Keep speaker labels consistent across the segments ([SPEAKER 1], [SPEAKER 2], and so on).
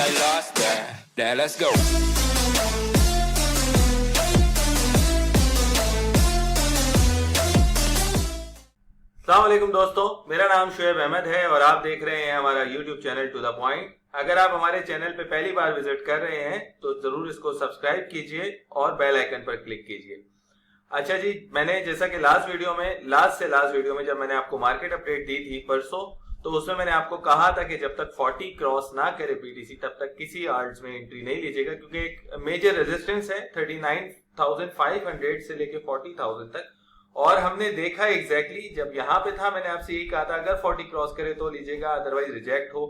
[SPEAKER 1] I lost that. Now let's go.
[SPEAKER 2] अस्सलाम वालेकुम दोस्तों, मेरा नाम शुएब अहमद है और आप देख रहे हैं हमारा YouTube channel to the point. अगर आप हमारे चैनल पे पहली बार विजिट कर रहे हैं तो जरूर इसको सब्सक्राइब कीजिए और बेल आइकन पर क्लिक कीजिए। अच्छा जी, मैंने जैसा कि लास्ट वीडियो में जब मैंने आपको मार्केट अपडेट दी थी परसों, तो उसमें मैंने आपको कहा था कि जब तक 40 क्रॉस ना करे बीटीसी तब तक किसी आर्ट्स में एंट्री नहीं लीजिएगा, क्योंकि एक मेजर रेजिस्टेंस है 39,500 से लेके 40,000 तक। और हमने देखा एग्जैक्टली जब यहाँ पे था, मैंने आपसे यही कहा था अगर 40 क्रॉस करे तो लीजिएगा, अदरवाइज रिजेक्ट हो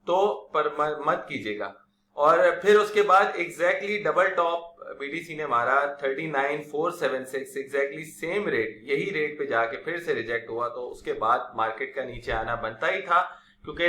[SPEAKER 2] तो पर मत कीजिएगा। और फिर उसके बाद एग्जैक्टली डबल टॉप बीटीसी ने मारा 39,476, एग्जैक्टली सेम रेट, यही रेट पे जाके फिर से रिजेक्ट हुआ। तो उसके बाद मार्केट का नीचे आना बनता ही था, क्योंकि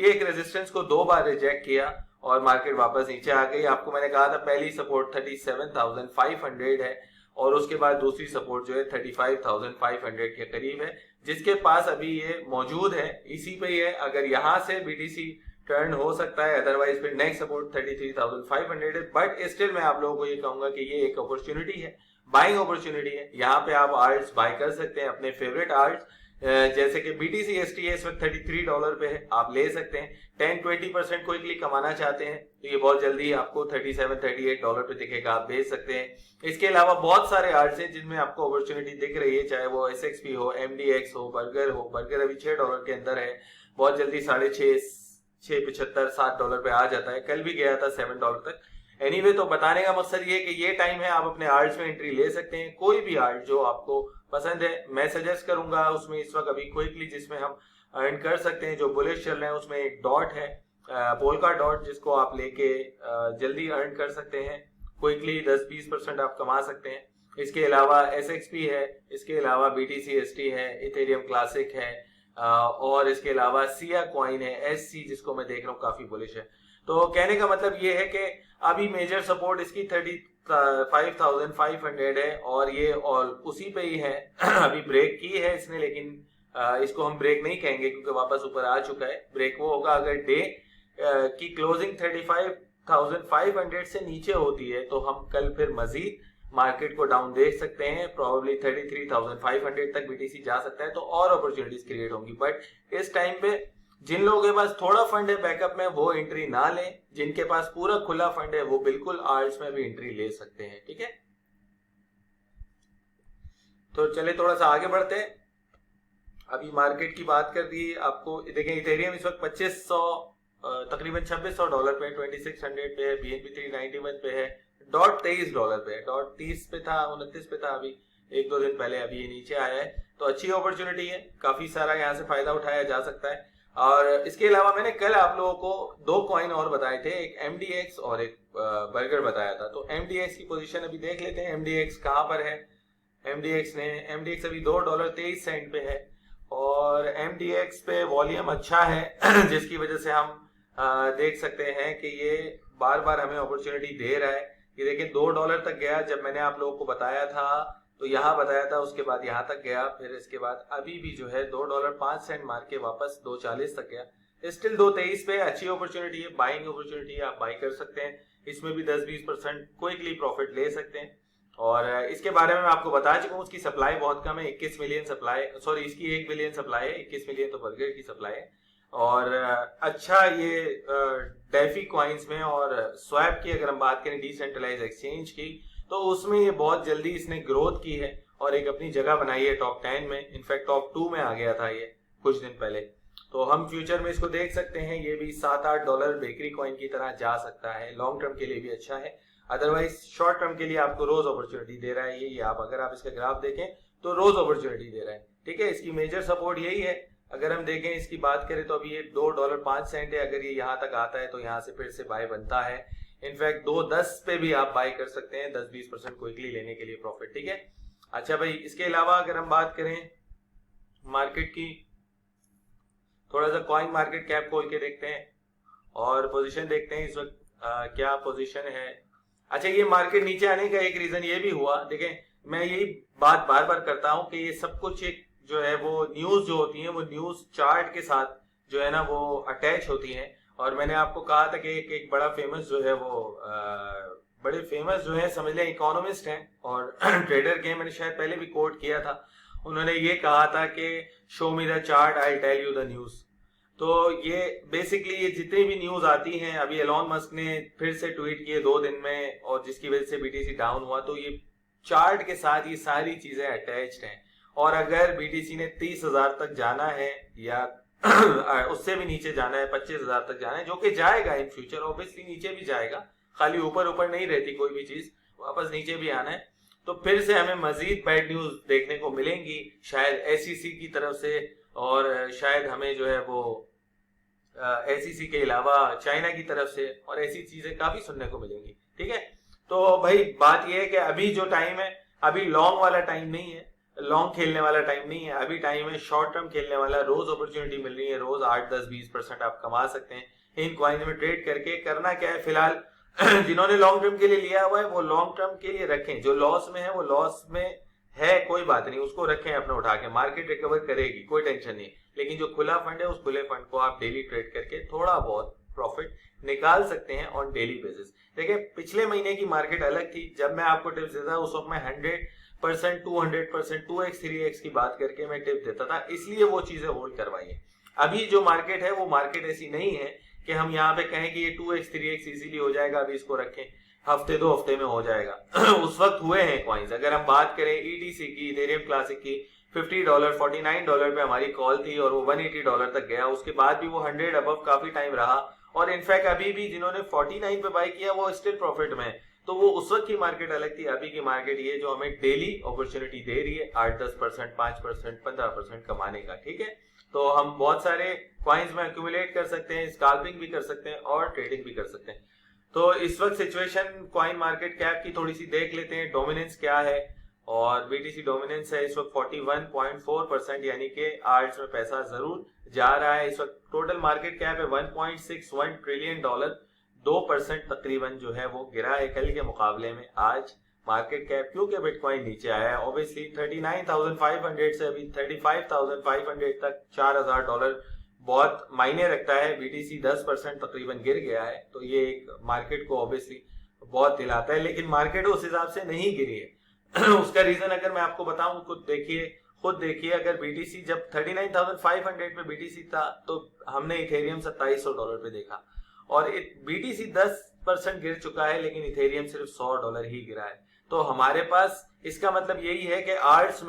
[SPEAKER 2] एक रेजिस्टेंस को 2 बार रिजेक्ट किया और मार्केट वापस नीचे आ गई। आपको मैंने कहा था पहली सपोर्ट 37,500 है और उसके बाद दूसरी सपोर्ट जो है 35,500 के करीब है, जिसके पास अभी ये मौजूद है, इसी पे ही है। अगर यहाँ से बीटीसी टर्न हो सकता है, अदरवाइज फिर नेक्स्ट सपोर्ट 33,500 है। बट स्टिल मैं आप लोगों को ये कहूंगा कि ये एक अपॉर्चुनिटी है, बाइंग अपॉर्चुनिटी है। यहाँ पे आप आर्ट्स बाय कर सकते हैं, अपने फेवरेट आर्ट्स जैसे कि बीटीसी एसटी इस वक्त $33 पे है, आप ले सकते हैं। 10-20% क्विकली कमाना चाहते हैं तो ये बहुत जल्दी आपको $37-38 पे दिखेगा, आप भेज सकते हैं। इसके अलावा बहुत सारे आर्ट्स हैं जिनमें आपको अपॉर्चुनिटी दिख रही है, चाहे वो एसएक्सपी हो, एमडीएक्स हो, बर्गर अभी $6 के अंदर है, बहुत जल्दी $6.75-7 पे आ जाता है, कल भी गया था $7 तक। एनीवे, तो बताने का मकसद ये है कि ये टाइम है, आप अपने आर्ट्स में एंट्री ले सकते हैं। कोई भी आर्ट जो आपको पसंद है, मैं सजेस्ट करूंगा उसमें इस वक्त अभी क्विकली जिसमें हम अर्न कर सकते हैं, जो बुलिश चल रहे हैं, उसमें एक डॉट है, पोल्का डॉट, जिसको आप लेके जल्दी अर्न कर सकते हैं। क्विकली 10-20% आप कमा सकते हैं। इसके अलावा एसएक्सपी है, इसके अलावा बीटीसी एसटी है, इथेरियम क्लासिक है, और इसके अलावा सिया कॉइन है, एससी, जिसको मैं देख रहा हूँ काफी बुलिश है। तो कहने का मतलब ये है कि अभी मेजर सपोर्ट इसकी 35,500 है और ये और उसी पे ही है। अभी ब्रेक की है इसने, लेकिन इसको हम ब्रेक नहीं कहेंगे क्योंकि वापस ऊपर आ चुका है। ब्रेक वो होगा अगर डे की क्लोजिंग 35,500 से नीचे होती है, तो हम कल फिर मजीद मार्केट को डाउन देख सकते हैं। प्रोबेबली 33,500 तक बीटीसी जा सकता है, तो और अपॉर्चुनिटीज क्रिएट होंगी। बट इस टाइम पे जिन लोगों के पास थोड़ा फंड है बैकअप में, वो एंट्री ना लें। जिनके पास पूरा खुला फंड है वो बिल्कुल आर्ट्स में भी एंट्री ले सकते हैं, ठीक है। तो चले थोड़ा सा आगे बढ़ते हैं। अभी मार्केट की बात कर दी आपको, देखें इथेरियम इस वक्त 2500 तकरीबन $2600 पे, 2600 पे है, BNB 391 पे है, डॉट $23 पे है, डॉट 30 पे था, 29 पे था अभी 1-2 दिन पहले, अभी ये नीचे आया है। तो अच्छी अपॉर्चुनिटी है, काफी सारा यहाँ से फायदा उठाया जा सकता है। और इसके अलावा मैंने कल आप लोगों को 2 कॉइन और बताए थे, एक MDX और एक बर्गर बताया था। तो MDX की पोजीशन अभी देख लेते हैं, MDX कहाँ पर है। MDX अभी $2.23 पे है और MDX पे वॉल्यूम अच्छा है जिसकी वजह से हम देख सकते हैं कि ये बार बार हमें अपॉर्चुनिटी दे रहा है। ये देखिए $2 तक गया जब मैंने आप लोगों को बताया था, तो यहाँ बताया था, उसके बाद यहाँ तक गया, फिर इसके बाद अभी भी जो है $2.05 मार के वापस 2.40 तक गया। स्टिल 2.23 पे अच्छी अपॉर्चुनिटी है, बाइंग अपॉर्चुनिटी है, आप बाई कर सकते हैं। इसमें भी 10-20% क्विकली प्रॉफिट ले सकते हैं। और इसके बारे में मैं आपको बता चुका हूँ, उसकी सप्लाई बहुत कम है, 21 मिलियन सप्लाई, सॉरी इसकी 1 बिलियन सप्लाई है, 21 मिलियन तो बर्गर की सप्लाई है। और अच्छा ये डेफी कॉइन्स में और स्वैप की अगर हम बात करें, डिसेंट्रलाइज एक्सचेंज की, तो उसमें ये बहुत जल्दी इसने ग्रोथ की है और एक अपनी जगह बनाई है टॉप 10 में। इनफैक्ट टॉप 2 में आ गया था ये कुछ दिन पहले। तो हम फ्यूचर में इसको देख सकते हैं, ये भी $7-8 बेकरी कॉइन की तरह जा सकता है। लॉन्ग टर्म के लिए भी अच्छा है, अदरवाइज शॉर्ट टर्म के लिए आपको रोज अपॉर्चुनिटी दे रहा है ये आप अगर आप इसका ग्राफ देखें तो रोज अपॉर्चुनिटी दे रहा है, ठीक है। इसकी मेजर सपोर्ट यही है। अगर हम देखें इसकी बात करें तो अभी ये $2.05 है, अगर ये यहाँ तक आता है तो यहाँ से फिर से बाय बनता है। इनफैक्ट 2.10 पे भी आप बाय कर सकते हैं, 10-20% क्विकली लेने के लिए प्रॉफिट, ठीक है। अच्छा भाई, इसके अलावा अगर हम बात करें मार्केट की, थोड़ा सा कॉइन मार्केट कैप खोल के देखते हैं और पोजीशन देखते हैं इस वक्त क्या पोजीशन है। अच्छा, ये मार्केट नीचे आने का एक रीजन ये भी हुआ, देखें मैं यही बात बार बार करता हूं कि ये सब कुछ एक जो है वो न्यूज जो होती है वो न्यूज चार्ट के साथ जो है ना वो अटैच होती हैं और मैंने आपको कहा था कि एक बड़ा फेमस जो है वो बड़े फेमस जो है समझ लें इकोनॉमिस्ट हैं और ट्रेडर के, मैंने शायद पहले भी कोट किया था, उन्होंने ये कहा था कि show me the chart I tell you the news. तो ये बेसिकली ये जितनी भी न्यूज आती हैं, अभी एलॉन मस्क ने फिर से ट्वीट किए 2 दिन में और जिसकी वजह से बीटीसी डाउन हुआ, तो ये चार्ट के साथ ये सारी चीजें अटैच्ड हैं। और अगर बीटीसी ने 30,000 तक जाना है या उससे भी नीचे जाना है, 25,000 तक जाना है, जो कि जाएगा इन फ्यूचर, ऑब्वियसली नीचे भी जाएगा, खाली ऊपर ऊपर नहीं रहती कोई भी चीज, वापस नीचे भी आना है, तो फिर से हमें मजीद बैड न्यूज देखने को मिलेंगी, शायद एसईसी की तरफ से, और शायद हमें जो है वो एसईसी के अलावा चाइना की तरफ से, और ऐसी चीजें काफी सुनने को मिलेंगी। ठीक है, तो भाई बात यह है कि अभी जो टाइम है, अभी लॉन्ग वाला टाइम नहीं है, लॉन्ग खेलने वाला टाइम नहीं है, अभी टाइम है शॉर्ट टर्म खेलने वाला। रोज अपॉर्चुनिटी मिल रही है, रोज 8-10-20% आप कमा सकते हैं इन कॉइन्स में ट्रेड करके। करना क्या है फिलहाल, जिन्होंने लॉन्ग टर्म के लिए लिया हुआ है वो लॉन्ग टर्म के लिए रखें, जो लॉस में है वो लॉस में है, कोई बात नहीं, उसको रखें अपने उठा के, मार्केट रिकवर करेगी, कोई टेंशन नहीं। लेकिन जो खुला फंड है उस खुले फंड को आप डेली ट्रेड करके थोड़ा बहुत प्रॉफिट निकाल सकते हैं ऑन डेली बेसिस। देखिए पिछले महीने की मार्केट अलग थी, जब मैं आपको टिप्स देता उस वक्त मैं 100%, 200%, 2x 3x की बात करके मैं टिप देता था, इसलिए वो चीजें होल्ड करवाई है। अभी जो मार्केट है वो मार्केट ऐसी नहीं है कि हम यहाँ पे कहें कि ये 2x 3x इजीली हो जाएगा, अभी इसको रखें, हफ्ते 2 हफ्ते में हो जाएगा। उस वक्त हुए हैं कॉइन्स। अगर हम बात करें ईटीसी की, इथेरियम क्लासिक की, $50 $49 पे हमारी कॉल थी और वो $180 तक गया, उसके बाद भी वो 100 अबव काफी टाइम रहा, और इनफैक्ट अभी भी जिन्होंने 49 पे बाय किया वो स्टिल प्रॉफिट में। तो वो उस वक्त की मार्केट अलग थी, अभी की मार्केट ये जो हमें डेली अपॉर्चुनिटी दे रही है 8-10%, 5%, 15% कमाने का। ठीक है, तो हम बहुत सारे कॉइन्स में एक्यूमुलेट कर सकते हैं, स्कैल्पिंग भी कर सकते हैं और ट्रेडिंग भी कर सकते हैं। तो इस वक्त सिचुएशन कॉइन मार्केट कैप की थोड़ी सी देख लेते हैं, डोमिनेंस क्या है, और बीटीसी डोमिनेंस है इस वक्त 41.4%, यानी कि आर्ट्स में पैसा जरूर जा रहा है। इस वक्त टोटल मार्केट कैप है $1.61 ट्रिलियन, 2% तकरीबन जो है वो गिरा है कल के मुकाबले में आज मार्केट कैप, क्योंकि बिटकॉइन नीचे आया है। ऑब्वियसली 39,500 से अभी 35,500 तक $4,000 बहुत मायने रखता है। बीटीसी 10% तकरीबन गिर गया है, तो ये एक मार्केट को ऑब्वियसली बहुत हिलाता है, लेकिन मार्केट उस हिसाब से नहीं गिरी है। उसका रीजन अगर मैं आपको बताऊं, खुद देखिए, अगर बीटीसी जब 39,500 पे बीटीसी था तो हमने इथेरियम $2,700 पे देखा, और बीटीसी 10% गिर चुका है, लेकिन इथेरियम सिर्फ $100 ही गिरा है। तो हमारे पास इसका मतलब यही है कि आर्ट्स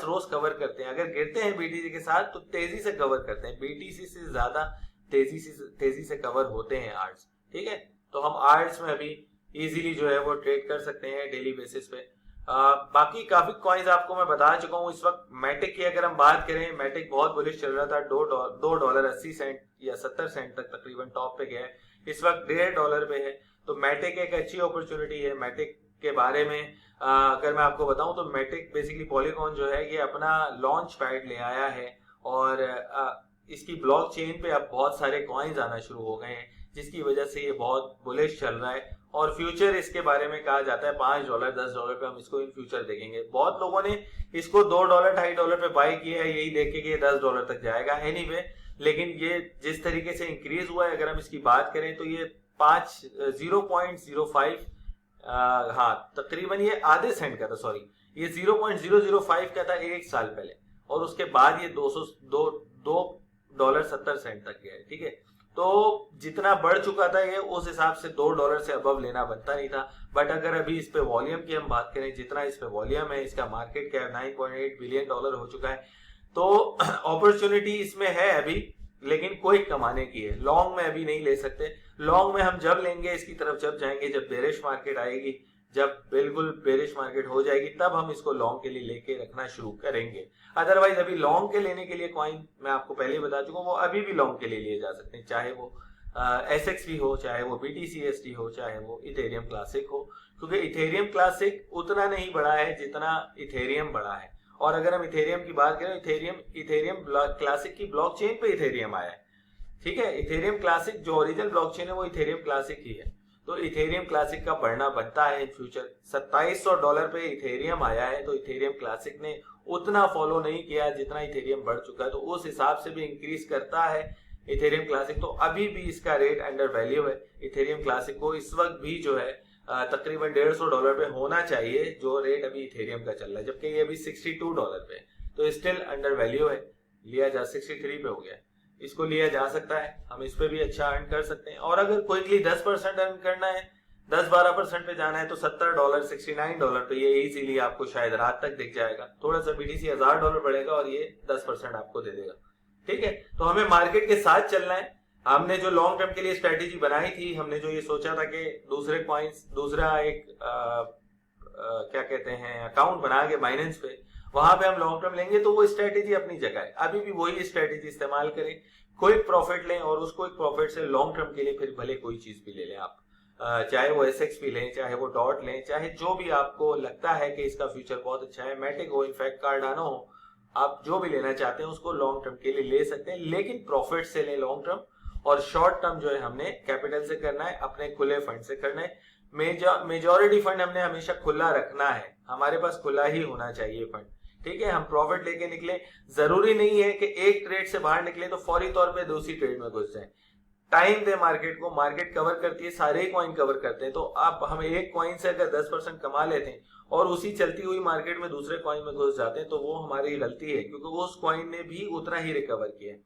[SPEAKER 2] रोज कवर करते हैं, अगर गिरते हैं बीटीसी के साथ तो तेजी से कवर करते हैं, बीटीसी से ज्यादा तेजी से कवर होते हैं आर्ट्स। ठीक है, तो हम आर्ट्स में अभी इजीली जो है वो ट्रेड कर सकते हैं डेली बेसिस पे। बाकी काफी कॉइन्स आपको मैं बता चुका हूँ। इस वक्त मैटिक की अगर हम बात करें, मैटिक बहुत बुलिश चल रहा था, $2.80 या 70 सेंट तक तकरीबन टॉप पे गया है, इस वक्त $1.5 पे है। तो मैटिक एक अच्छी अपॉर्चुनिटी है। मैटिक के बारे में अगर मैं आपको बताऊं तो मैटिक बेसिकली पॉलीगॉन जो है ये अपना लॉन्च पैड ले आया है, और इसकी ब्लॉकचेन पे अब बहुत सारे कॉइन्स आना शुरू हो गए हैं, जिसकी वजह से ये बहुत बुलिश चल रहा है। और फ्यूचर इसके बारे में कहा जाता है $5 $10 पे हम इसको इन फ्यूचर देखेंगे। बहुत लोगों ने इसको $2 $2.5 पे बाय किया है, यही देख के कि $10 तक जाएगा एनीवे, लेकिन ये जिस तरीके से इंक्रीज हुआ है, अगर हम इसकी बात करें तो ये 0.05 हाँ तकरीबन ये आधे सेंट का था, सॉरी ये 0.005 का था एक साल पहले, और उसके बाद ये $2.70 तक गया है। ठीक है, तो जितना बढ़ चुका था ये, उस हिसाब से $2 से अबव लेना बनता नहीं था। बट अगर अभी इस पे वॉल्यूम की हम बात करें, जितना इस पे वॉल्यूम है, इसका मार्केट कैप $9.8 बिलियन हो चुका है, तो अपॉर्चुनिटी इसमें है अभी, लेकिन कोई कमाने की है। लॉन्ग में अभी नहीं ले सकते, लॉन्ग में हम जब लेंगे इसकी तरफ जब जाएंगे, जब बेरिश मार्केट आएगी, जब बिल्कुल बेरिश मार्केट हो जाएगी, तब हम इसको लॉन्ग के लिए लेके रखना शुरू करेंगे। अदरवाइज अभी लॉन्ग के लेने के लिए कॉइन मैं आपको पहले ही बता चुका हूँ, वो अभी भी लॉन्ग के लिए लिए जा सकते हैं, चाहे वो SXP हो, चाहे वो BTCST हो, चाहे वो इथेरियम क्लासिक हो, क्योंकि इथेरियम क्लासिक उतना नहीं बढ़ा है जितना इथेरियम बढ़ा है। और अगर हम इथेरियम की बात करें, इथेरियम क्लासिक की ब्लॉकचेन पे इथेरियम आया है। ठीक है, इथेरियम क्लासिक जो ओरिजिनल ब्लॉकचेन है वो इथेरियम क्लासिक ही है, तो इथेरियम क्लासिक का बढ़ना बनता है इन फ्यूचर। $2700 पे इथेरियम आया है, तो इथेरियम क्लासिक ने उतना फॉलो नहीं किया जितना इथेरियम बढ़ चुका है, तो उस हिसाब से भी इंक्रीज करता है इथेरियम क्लासिक, तो अभी भी इसका रेट अंडर वैल्यू है। इथेरियम क्लासिक को इस वक्त भी जो है तकरीबन $150 पे होना चाहिए, जो रेट अभी इथेरियम का चल रहा है, जबकि ये अभी $62 पे है, तो स्टिल अंडर वैल्यू है। लिया जा 63 पे हो गया, इसको लिया जा सकता है, हम इस पे भी अच्छा अर्न कर सकते हैं। और अगर क्विकली 10% अर्न करना है, 10-12% पे जाना है, तो $70 $69 पे ये इजीली आपको शायद रात तक दिख जाएगा। थोड़ा सा BTC $1000 बढ़ेगा और ये 10% आपको दे देगा। ठीक है, तो हमें मार्केट के साथ चलना है। हमने जो लॉन्ग टर्म के लिए स्ट्रेटेजी बनाई थी, हमने जो ये सोचा था कि दूसरे कॉइन्स, दूसरा एक क्या कहते हैं अकाउंट बना के बाइनेंस पे, वहां पे हम लॉन्ग टर्म लेंगे, तो वो स्ट्रेटेजी अपनी जगह है। अभी भी वही स्ट्रेटेजी इस्तेमाल करें, क्विक प्रॉफिट लें और उसको एक प्रॉफिट से लॉन्ग टर्म के लिए फिर भले कोई चीज भी ले लें आप, चाहे वो SXP लें, चाहे वो डॉट लें, चाहे जो भी आपको लगता है कि इसका फ्यूचर बहुत अच्छा है, मैटिक हो, इनफैक्ट कार्डानो हो, आप जो भी लेना चाहते हैं उसको लॉन्ग टर्म के लिए ले सकते हैं, लेकिन प्रॉफिट से लें लॉन्ग टर्म। और शॉर्ट टर्म जो है हमने कैपिटल से करना है, अपने खुले फंड से करना है। मेजॉरिटी फंड हमने हमेशा खुला रखना है, हमारे पास खुला ही होना चाहिए फंड। ठीक है, हम प्रॉफिट लेके निकले, जरूरी नहीं है कि एक ट्रेड से बाहर निकले तो फौरी तौर पे दूसरी ट्रेड में घुस जाए। टाइम दे मार्केट को, मार्केट कवर करती है, सारे कॉइन कवर करते हैं, तो आप हम एक कॉइन से अगर 10% कमा लेते हैं और उसी चलती हुई मार्केट में दूसरे कॉइन में घुस जाते हैं, तो वो हमारी गलती है, क्योंकि उस कॉइन ने भी उतना ही रिकवर किया है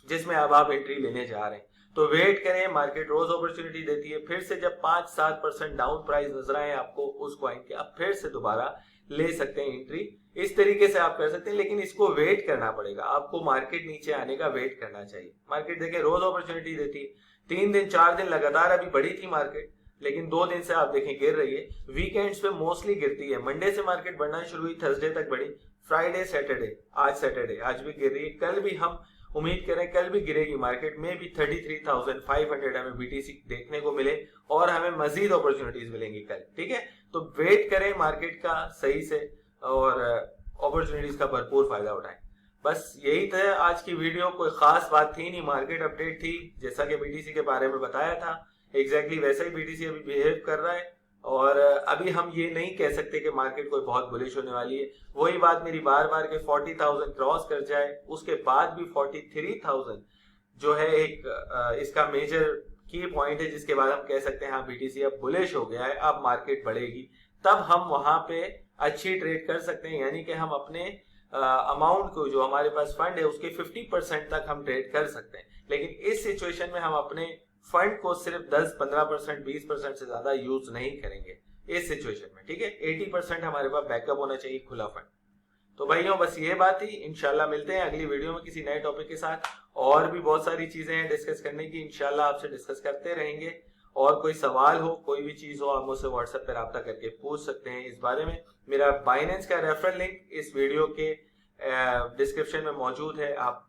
[SPEAKER 2] जिसमें अब आप एंट्री लेने जा रहे हैं। तो वेट करें, मार्केट रोज अपॉर्चुनिटी देती है, फिर से जब 5-7% डाउन प्राइस नजर आए आपको उस कॉइन के, आप फिर से दोबारा ले सकते हैं एंट्री। इस तरीके से आप कर सकते हैं, लेकिन इसको वेट करना पड़ेगा, आपको मार्केट नीचे आने का वेट करना चाहिए। मार्केट देखें रोज अपॉर्चुनिटी देती है, 3 दिन 4 दिन लगातार अभी बढ़ी थी मार्केट, लेकिन 2 दिन से आप देखें गिर रही है। वीकेंड्स पे मोस्टली गिरती है, मंडे से मार्केट बढ़ना शुरू हुई, थर्सडे तक बढ़ी, फ्राइडे सैटरडे, आज सैटरडे, आज भी गिर रही है, कल भी हम उम्मीद करें कल भी गिरेगी मार्केट में भी 33,500 हमें BTC देखने को मिले और हमें मजीद अपॉर्चुनिटीज मिलेंगी कल। ठीक है, तो वेट करें मार्केट का सही से और अपॉर्चुनिटीज का भरपूर फायदा उठाएं। बस यही था आज की वीडियो, कोई खास बात थी नहीं, मार्केट अपडेट थी, जैसा कि BTC के बारे में बताया था एग्जैक्टली वैसा ही BTC अभी बिहेव कर रहा है। और अभी हम ये नहीं कह सकते कि मार्केट कोई बहुत बुलिश होने वाली है। वही बात मेरी बार बार के 40,000 क्रॉस कर जाए, उसके बाद भी 43,000 जो है एक इसका मेजर की पॉइंट है, जिसके बाद हम कह सकते हैं हाँ BTC अब बुलिश हो गया है, अब मार्केट बढ़ेगी, तब हम वहां पे अच्छी ट्रेड कर सकते हैं। यानी कि हम अपने अमाउंट को, जो हमारे पास फंड है, उसके 50% तक हम ट्रेड कर सकते हैं। लेकिन इस सिचुएशन में हम अपने फंड को सिर्फ 10-15% 20% से ज्यादा यूज नहीं करेंगे इस सिचुएशन में। ठीक है, 80% हमारे पास बैकअप होना चाहिए खुला फंड। तो भाइयों बस ये बात ही, इंशाल्लाह मिलते हैं अगली वीडियो में किसी नए टॉपिक के साथ। और भी बहुत सारी चीजें हैं डिस्कस करने की, इंशाल्लाह आपसे डिस्कस करते रहेंगे। और कोई सवाल हो, कोई भी चीज हो, आप मुझसे व्हाट्सएप पर राब्ता करके पूछ सकते हैं इस बारे में। मेरा बाइनेंस का रेफरल लिंक इस वीडियो के डिस्क्रिप्शन में मौजूद है, आप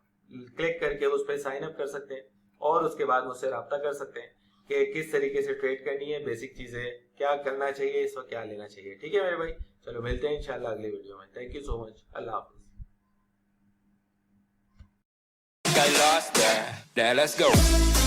[SPEAKER 2] क्लिक करके उस पर साइन अप कर सकते हैं और उसके बाद मुझसे राब्ता कर सकते हैं कि किस तरीके से ट्रेड करनी है, बेसिक चीजें क्या करना चाहिए, इस वक्त क्या लेना चाहिए। ठीक है मेरे भाई, चलो मिलते हैं इंशाल्लाह अगली वीडियो में। Thank you so much, Allah Hafiz.
[SPEAKER 1] Got lost there. Now let's go.